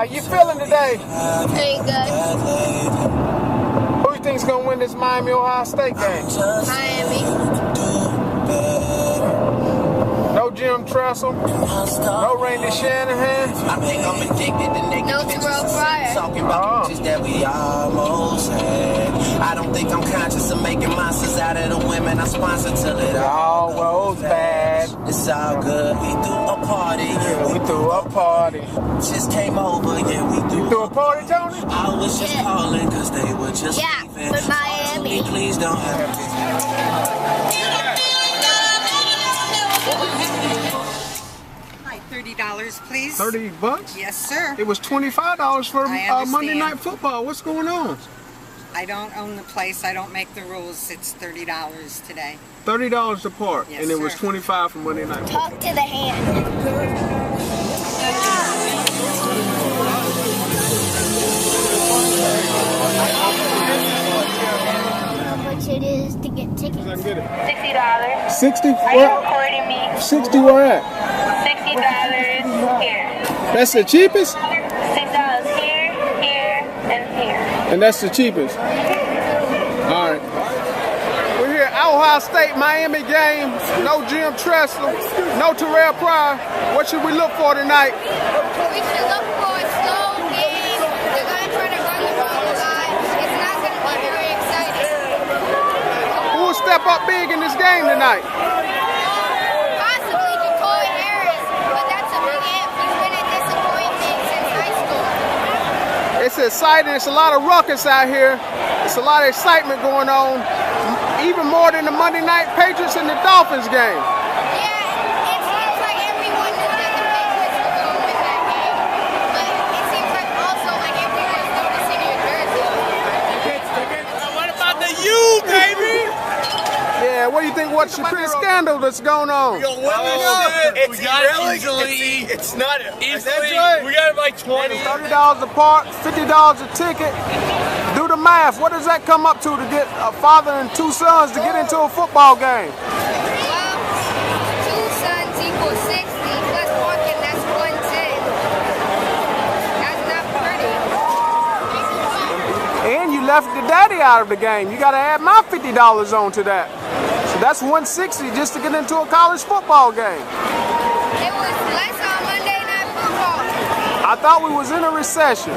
you feeling today? Pretty good. Who you think's gonna win this Miami-Ohio State game? Miami. No Jim Tressel. No Randy Shanahan. I think I'm addicted to niggas. No Terrell Pryor. Talking about bitches that we almost had. I don't think I'm conscious of making monsters out of the women I sponsor till it all goes bad. It's all good. We threw a party. We threw a party. Just came over. Yeah, we You threw a party, Tony? I was just calling because they were just leaving. With Miami. Please don't have Hi, $30, please. $30? Yes, sir. It was $25 for I understand. Monday Night Football. What's going on? I don't own the place. I don't make the rules. It's $30 today. $30 a part, Yes, and it was sir. $25 for Monday Night Football. Talk to the hand. How much it is to get tickets? I get it. $60. 60? Are you recording me? 60 where at? $60 here. That's the cheapest? $6 here, here, and here. And that's the cheapest. All right. We're here at Ohio State Miami game. No Jim Tressel, no Terrell Pryor. What should we look for tonight? We should look for a slow game. They're going to try to run the ball a lot. It's not going to be very exciting. Who will step up big in this game tonight? Possibly Jacoby Harris, but that's a big if. He's been a disappointment since high school. It's exciting. It's a lot of ruckus out here. It's a lot of excitement going on. Even more than the Monday Night Patriots and the Dolphins game. Yeah, it seems like everyone knew that the Patriots were going to win that game. But it seems like also like everyone's noticing your jersey. What about the U, baby? Yeah, what do you think? What's the scandal that's going on? It's easily. It's not easily. We got it like 20. $30 a part, $50 a ticket. Do the math. What does that come up to get a father and two sons to get into a football game? Well, 2 sons equals 60 plus parking, that's 110. That's not pretty. And you left the daddy out of the game. You got to add my $50 on to that. So that's $160 just to get into a college football game. It was less on Monday Night Football. I thought we was in a recession.